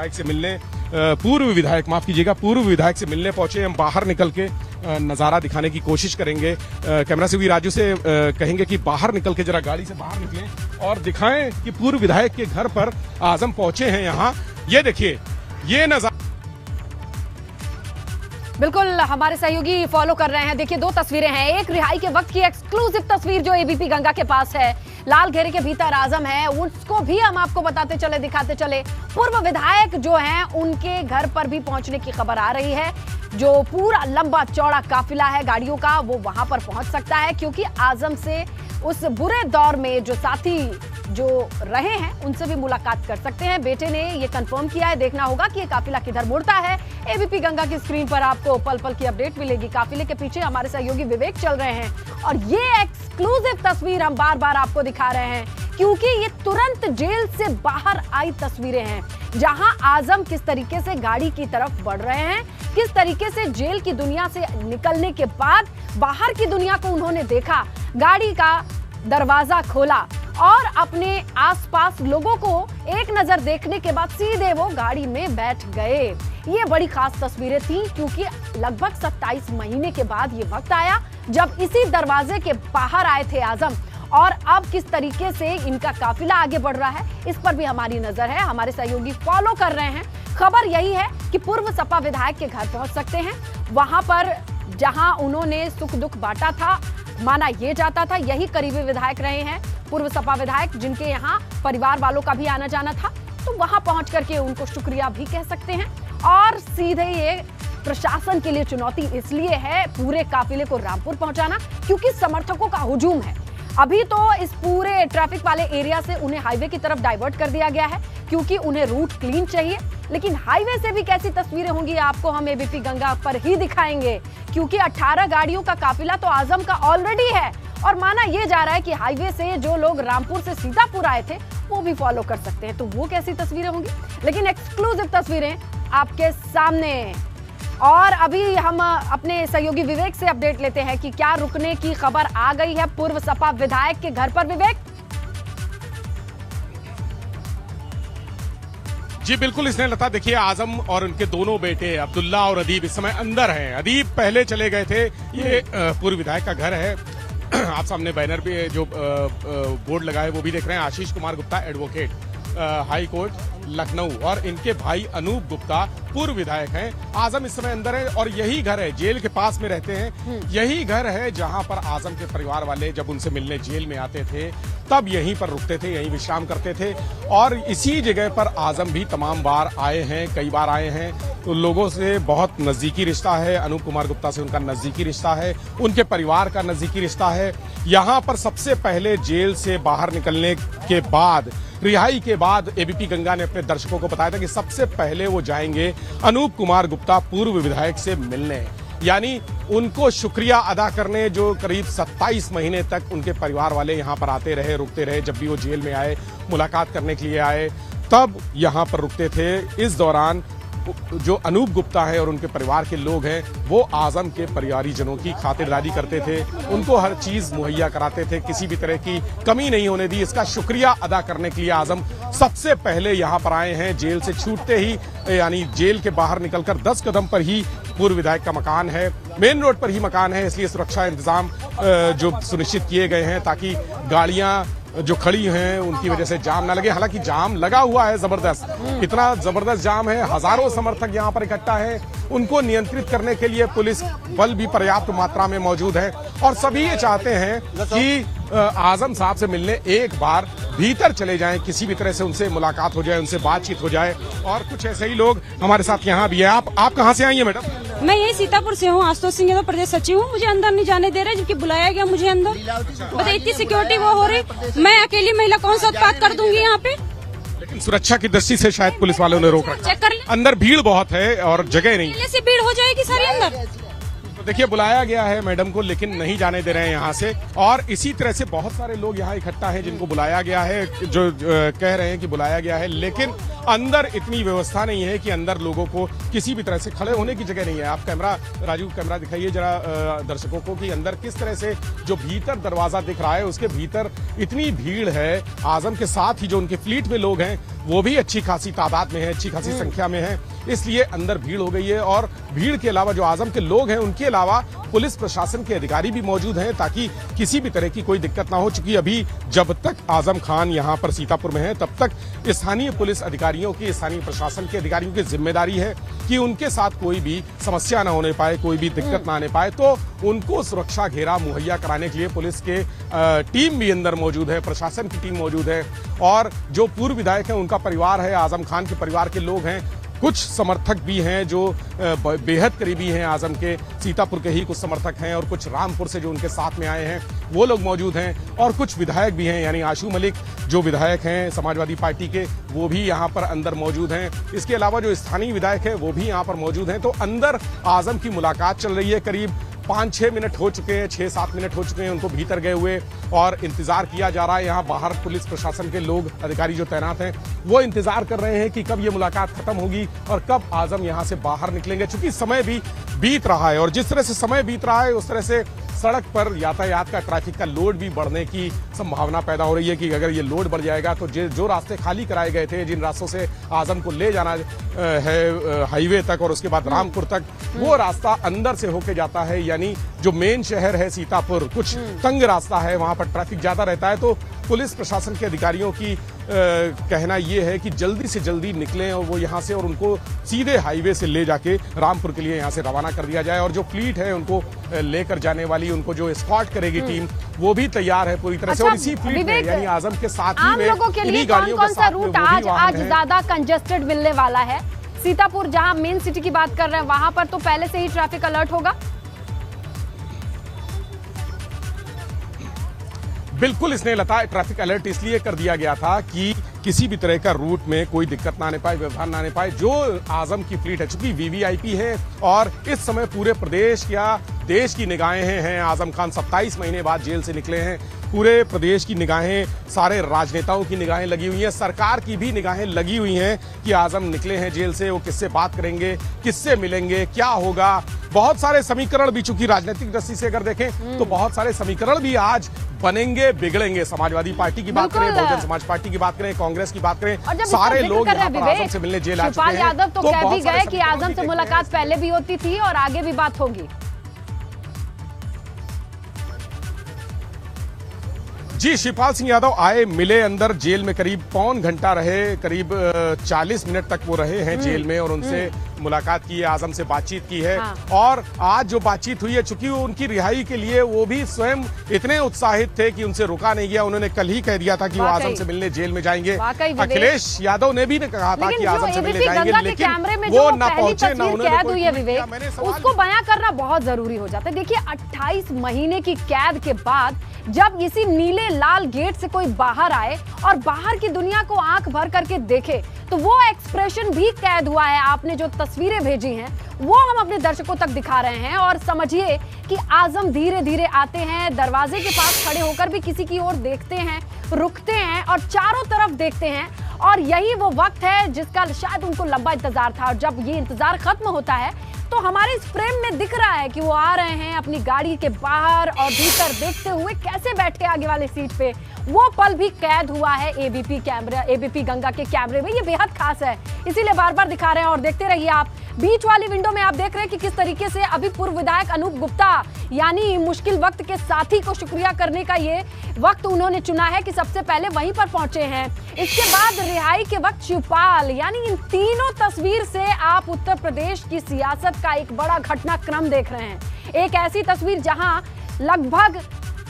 विधायक से मिलने पूर्व विधायक से मिलने पहुंचे। हम बाहर निकल के नजारा दिखाने की कोशिश करेंगे। कैमरा से भी राजू से कहेंगे कि बाहर निकल के जरा गाड़ी से बाहर निकलें और दिखाएं कि पूर्व विधायक के घर पर आजम पहुंचे हैं। यहाँ ये देखिए, ये नजारा बिल्कुल हमारे सहयोगी फॉलो कर रहे हैं। देखिए, दो तस्वीरें हैं। एक रिहाई के वक्त की एक्सक्लूसिव तस्वीर जो एबीपी गंगा के पास है, लाल घेरे के भीतर आजम है, उसको भी हम आपको बताते चले, दिखाते चले। पूर्व विधायक जो हैं उनके घर पर भी पहुंचने की खबर आ रही है। जो पूरा लंबा चौड़ा काफिला है गाड़ियों का, वो वहां पर पहुंच सकता है, क्योंकि आजम से उस बुरे दौर में जो साथी जो रहे हैं उनसे भी मुलाकात कर सकते हैं। बेटे ने ये कंफर्म किया है। देखना होगा कि ये काफिला किधर मुड़ता है। एबीपी गंगा की स्क्रीन पर आपको पल पल की अपडेट मिलेगी। काफिले के पीछे हमारे सहयोगी विवेक चल रहे हैं और ये एक्सक्लूसिव तस्वीर हम बार बार आपको दिखा रहे हैं, क्योंकि ये तुरंत जेल से बाहर आई तस्वीरें हैं, जहां आजम किस तरीके से गाड़ी की तरफ बढ़ रहे हैं, किस तरीके से जेल की दुनिया से निकलने के बाद बाहर की दुनिया को उन्होंने देखा, गाड़ी का दरवाजा खोला और अपने आसपास लोगों को एक नजर देखने के बाद सीधे वो गाड़ी में बैठ गए। ये बड़ी खास तस्वीरें थी, क्योंकि लगभग 27 महीने के बाद ये वक्त आया जब इसी दरवाजे के बाहर आए थे आजम। और अब किस तरीके से इनका काफिला आगे बढ़ रहा है, इस पर भी हमारी नजर है। हमारे सहयोगी फॉलो कर रहे हैं। खबर यही है कि पूर्व सपा विधायक के घर पहुंच सकते हैं। वहां पर जहां उन्होंने सुख दुख बांटा था, माना यह जाता था, यही करीबी विधायक रहे हैं पूर्व सपा विधायक, जिनके यहाँ परिवार वालों का भी आना जाना था। तो वहां पहुंच करके उनको शुक्रिया भी कह सकते हैं। और सीधे ये प्रशासन के लिए चुनौती इसलिए है पूरे काफिले को रामपुर पहुंचाना, क्योंकि समर्थकों का हुजूम है। अभी तो इस पूरे ट्रैफिक वाले एरिया से उन्हें हाईवे की तरफ डाइवर्ट कर दिया गया है, क्योंकि उन्हें रूट क्लीन चाहिए। लेकिन हाईवे से भी कैसी तस्वीरें होंगी आपको हम एबीपी गंगा पर ही दिखाएंगे, क्योंकि 18 गाड़ियों का काफिला तो आजम का ऑलरेडी है। और माना यह जा रहा है कि हाईवे से जो लोग रामपुर से सीतापुर आए थे वो भी फॉलो कर सकते हैं। तो वो कैसी तस्वीरें होंगी, लेकिन एक्सक्लूसिव तस्वीरें आपके सामने। और अभी हम अपने सहयोगी विवेक से अपडेट लेते हैं कि क्या रुकने की खबर आ गई है पूर्व सपा विधायक के घर पर। विवेक जी बिल्कुल, इसने लता देखिए, आजम और उनके दोनों बेटे अब्दुल्ला और अदीब इस समय अंदर हैं। अदीब पहले चले गए थे। ये पूर्व विधायक का घर है। आप सामने बैनर पे जो बोर्ड लगा है वो भी देख रहे हैं। Ashish Kumar Gupta, advocate, high court Lucknow, और इनके भाई अनूप गुप्ता पूर्व विधायक हैं। आजम इस समय अंदर है और यही घर है, जेल के पास में रहते हैं। यही घर है जहां पर आजम के परिवार वाले जब उनसे मिलने जेल में आते थे तब यहीं पर रुकते थे, यहीं विश्राम करते थे। और इसी जगह पर आजम भी तमाम बार आए हैं, कई बार आए हैं। तो लोगों से बहुत नजदीकी रिश्ता है। अनूप कुमार गुप्ता से उनका नजदीकी रिश्ता है, उनके परिवार का नजदीकी रिश्ता है। यहाँ पर सबसे पहले जेल से बाहर निकलने के बाद, रिहाई के बाद, एबीपी गंगा ने अपने दर्शकों को बताया था कि सबसे पहले वो जाएंगे अनूप कुमार गुप्ता पूर्व विधायक से मिलने, यानी उनको शुक्रिया अदा करने, जो करीब 27 महीने तक उनके परिवार वाले यहाँ पर आते रहे, रुकते रहे। जब भी वो जेल में आए, मुलाकात करने के लिए आए, तब यहाँ पर रुकते थे। इस दौरान जो अनूप गुप्ता है और उनके परिवार के लोग हैं वो आजम के परिवारीजनों की खातिरदारी करते थे, उनको हर चीज मुहैया कराते थे, किसी भी तरह की कमी नहीं होने दी। इसका शुक्रिया अदा करने के लिए आजम सबसे पहले यहाँ पर आए हैं। जेल से छूटते ही, यानी जेल के बाहर निकलकर 10 कदम पर ही पूर्व विधायक का मकान है, मेन रोड पर ही मकान है। इसलिए सुरक्षा इंतजाम जो सुनिश्चित किए गए हैं ताकि गाड़ियां जो खड़ी हैं उनकी वजह से जाम ना लगे। हालांकि जाम लगा हुआ है जबरदस्त, इतना जबरदस्त जाम है, हजारों समर्थक यहाँ पर इकट्ठा है। उनको नियंत्रित करने के लिए पुलिस बल भी पर्याप्त मात्रा में मौजूद है और सभी ये चाहते हैं कि आजम साहब से मिलने एक बार भीतर चले जाएं, किसी भी तरह से उनसे मुलाकात हो जाए, उनसे बातचीत हो जाए। और कुछ ऐसे ही लोग हमारे साथ यहाँ भी है। आप कहाँ से आई हैं मैडम? मैं यही सीतापुर से हूँ। आशुतोष सिंह यादव प्रदेश सचिव हूँ। मुझे अंदर नहीं जाने दे रहे, जबकि बुलाया गया मुझे अंदर। बताइए, इतनी सिक्योरिटी वो हो रही, मैं अकेली महिला कौन सा उत्पाद कर दूंगी यहाँ पे? लेकिन सुरक्षा की दृष्टि से शायद पुलिस वालों ने रोक रखा। चेक कर ले, अंदर भीड़ बहुत है और जगह नहीं। पहले से भीड़ हो जाएगी सारी अंदर। देखिए बुलाया गया है मैडम को, लेकिन नहीं जाने दे रहे हैं यहाँ से। और इसी तरह से बहुत सारे लोग यहाँ इकट्ठा हैं जिनको बुलाया गया है, जो कह रहे हैं कि बुलाया गया है, लेकिन अंदर इतनी व्यवस्था नहीं है कि अंदर लोगों को किसी भी तरह से खड़े होने की जगह नहीं है। आप राजू कैमरा दिखाइए जरा दर्शकों को कि अंदर किस तरह से जो भीतर दरवाजा दिख रहा है उसके भीतर इतनी भीड़ है। आजम के साथ ही जो उनके फ्लीट में लोग हैं वो भी अच्छी खासी तादाद में है, अच्छी खासी संख्या में है, इसलिए अंदर भीड़ हो गई है। और भीड़ के अलावा जो आजम के लोग हैं उनके अलावा पुलिस प्रशासन के अधिकारी भी मौजूद हैं ताकि किसी भी तरह की कोई दिक्कत ना हो। चूंकि अभी जब तक आजम खान यहाँ पर सीतापुर में है तब तक स्थानीय पुलिस अधिकारियों की, स्थानीय प्रशासन के अधिकारियों की जिम्मेदारी है कि उनके साथ कोई भी समस्या ना होने पाए, कोई भी दिक्कत ना आने पाए। तो उनको सुरक्षा घेरा मुहैया कराने के लिए पुलिस के टीम भी अंदर मौजूद है, प्रशासन की टीम मौजूद है। और जो पूर्व विधायक है उनका परिवार है, आजम खान के परिवार के लोग हैं, कुछ समर्थक भी हैं जो बेहद करीबी हैं आजम के, सीतापुर के ही कुछ समर्थक हैं, और कुछ रामपुर से जो उनके साथ में आए हैं वो लोग मौजूद हैं। और कुछ विधायक भी हैं, यानी आशू मलिक जो विधायक हैं समाजवादी पार्टी के, वो भी यहाँ पर अंदर मौजूद हैं। इसके अलावा जो स्थानीय विधायक है वो भी यहाँ पर मौजूद हैं। तो अंदर आजम की मुलाकात चल रही है। करीब 5-6 मिनट हो चुके हैं, 6-7 मिनट हो चुके हैं उनको भीतर गए हुए, और इंतजार किया जा रहा है। यहाँ बाहर पुलिस प्रशासन के लोग, अधिकारी जो तैनात हैं वो इंतजार कर रहे हैं कि कब ये मुलाकात खत्म होगी और कब आजम यहाँ से बाहर निकलेंगे। चूंकि समय भी बीत रहा है और जिस तरह से समय बीत रहा है उस तरह से सड़क पर यातायात का, ट्रैफिक का लोड भी बढ़ने की संभावना पैदा हो रही है कि अगर ये लोड बढ़ जाएगा तो जो रास्ते खाली कराए गए थे, जिन रास्तों से आजम को ले जाना है हाईवे तक और उसके बाद रामपुर तक, वो रास्ता अंदर से होके जाता है। यानी जो मेन शहर है सीतापुर, कुछ तंग रास्ता है, वहां पर ट्रैफिक ज्यादा रहता है। तो पुलिस प्रशासन के अधिकारियों की कहना यह है कि जल्दी से जल्दी निकलें और वो यहाँ से, और उनको सीधे हाईवे से ले जाके रामपुर के लिए यहाँ से रवाना कर दिया जाए। और जो फ्लीट है उनको लेकर जाने वाली, उनको जो एस्कॉर्ट करेगी टीम, वो भी तैयार है पूरी तरह से। और इसी फ्लीट में यानी आजम के साथ ही में लोगों के लिए कौन सा रूट आज ज्यादा कंजेस्टेड मिलने वाला है? सीतापुर जहां मेन सिटी की बात कर रहे हैं वहां पर तो पहले से ही ट्रैफिक अलर्ट होगा। बिल्कुल इसने लता ट्रैफिक अलर्ट इसलिए कर दिया गया था कि किसी भी तरह का रूट में कोई दिक्कत ना आने पाए, व्यवधान ना आने पाए। जो आजम की फ्लीट है, चूंकि वीवीआईपी है और इस समय पूरे प्रदेश या देश की निगाहें हैं। आजम खान 27 महीने बाद जेल से निकले हैं। पूरे प्रदेश की निगाहें, सारे राजनेताओं की निगाहें लगी हुई हैं, सरकार की भी निगाहें लगी हुई हैं कि आजम निकले हैं जेल से, वो किससे बात करेंगे, किससे मिलेंगे, क्या होगा। बहुत सारे समीकरण भी, चूंकि राजनीतिक दृष्टि से अगर देखें तो बहुत सारे समीकरण भी आज बनेंगे, बिगड़ेंगे। समाजवादी पार्टी की बात करें, बहुजन समाज पार्टी की बात करें, कांग्रेस की बात करें, सारे लोग यहाँ पर आजम से मिलने जेल आ चुके हैं। शिवपाल यादव तो कह भी गए कि आजम से मुलाकात पहले भी होती थी और आगे भी बात होगी। जी, शिवपाल सिंह यादव आए, मिले, अंदर जेल में करीब पौन घंटा रहे, करीब 40 मिनट तक वो रहे हैं जेल में और उनसे मुलाकात की है, आजम से बातचीत की है। और आज जो बातचीत हुई है, चूंकि उनकी रिहाई के लिए वो भी स्वयं इतने उत्साहित थे कि उनसे रुका नहीं गया। उन्होंने कल ही कह दिया था कि वो आजम से मिलने जेल में जाएंगे। अखिलेश यादव ने भी कहा था कि आजम से मिलने जाएंगे, लेकिन वो ना पहुंचे, ना उन्होंने विवेक, उसको बयां करना बहुत जरूरी हो जाता है। देखिए 28 महीने की कैद के बाद जब इसी नीले लाल गेट से कोई बाहर आए और बाहर की दुनिया को आंख भर करके देखे तो वो एक्सप्रेशन भी कैद हुआ है। आपने जो तस्वीरें भेजी हैं वो हम अपने दर्शकों तक दिखा रहे हैं और समझिए कि आजम धीरे धीरे आते हैं, दरवाजे के पास खड़े होकर भी किसी की ओर देखते हैं, रुकते हैं और चारों तरफ देखते हैं। और यही वो वक्त है जिसका शायद उनको लंबा इंतजार था। और जब ये इंतजार खत्म होता है तो हमारे इस फ्रेम में दिख रहा है कि वो आ रहे हैं अपनी गाड़ी के बाहर और भीतर देखते हुए कैसे बैठ के आगे वाली सीट पे। वो पल भी कैद हुआ है एबीपी गंगा के कैमरे में। ये बेहद खास है, इसीलिए बार बार दिखा रहे हैं। और देखते रहिए आप, बीच वाली विंडो में आप देख रहे हैं कि किस तरीके से अभी पूर्व विधायक अनूप गुप्ता, यानी मुश्किल वक्त के साथी को शुक्रिया करने का ये वक्त उन्होंने चुना है कि सबसे पहले वहीं पर पहुंचे हैं। इसके बाद रिहाई के वक्त शिवपाल, यानी इन तीनों तस्वीर से आप उत्तर प्रदेश की सियासत का एक बड़ा घटनाक्रम देख रहे हैं। एक ऐसी तस्वीर जहां लगभग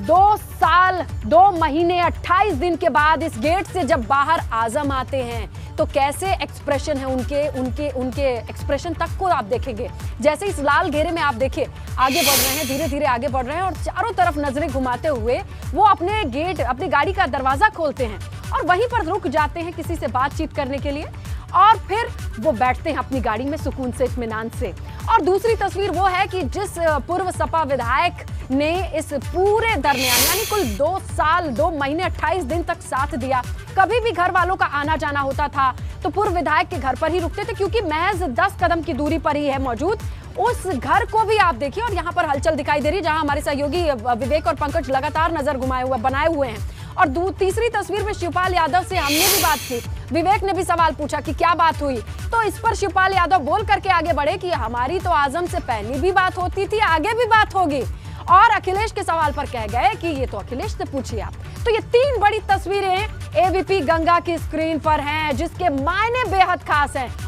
2 साल 2 महीने 28 दिन के बाद इस गेट से जब बाहर आजम आते हैं तो कैसे एक्सप्रेशन है उनके एक्सप्रेशन तक को आप देखेंगे। जैसे इस लाल घेरे में आप देखिए आगे बढ़ रहे हैं, धीरे धीरे आगे बढ़ रहे हैं और चारों तरफ नजरें घुमाते हुए वो अपनी गाड़ी का दरवाजा खोलते हैं और वहीं पर रुक जाते हैं किसी से बातचीत करने के लिए और फिर वो बैठते हैं अपनी गाड़ी में सुकून से, इत्मीनान से। और दूसरी तस्वीर वो है कि जिस पूर्व सपा विधायक ने इस पूरे दरमियान यानी कुल 2 साल 2 महीने 28 दिन तक साथ दिया, कभी भी घर वालों का आना जाना होता था तो पूर्व विधायक के घर पर ही रुकते थे, क्योंकि महज 10 कदम की दूरी पर ही है मौजूद। उस घर को भी आप देखिए, और यहाँ पर हलचल दिखाई दे रही है, जहां हमारे सहयोगी विवेक और पंकज लगातार नजर बनाए हुए हैं। और तीसरी तस्वीर में शिवपाल यादव से हमने भी बात की, विवेक ने भी सवाल पूछा कि क्या बात हुई, तो इस पर शिवपाल यादव बोल करके आगे बढ़े कि हमारी तो आजम से पहले भी बात होती थी, आगे भी बात होगी। और अखिलेश के सवाल पर कह गए कि ये तो अखिलेश से पूछिए आप। तो ये 3 बड़ी तस्वीरें एबीपी गंगा की स्क्रीन पर हैं, जिसके मायने बेहद खास हैं।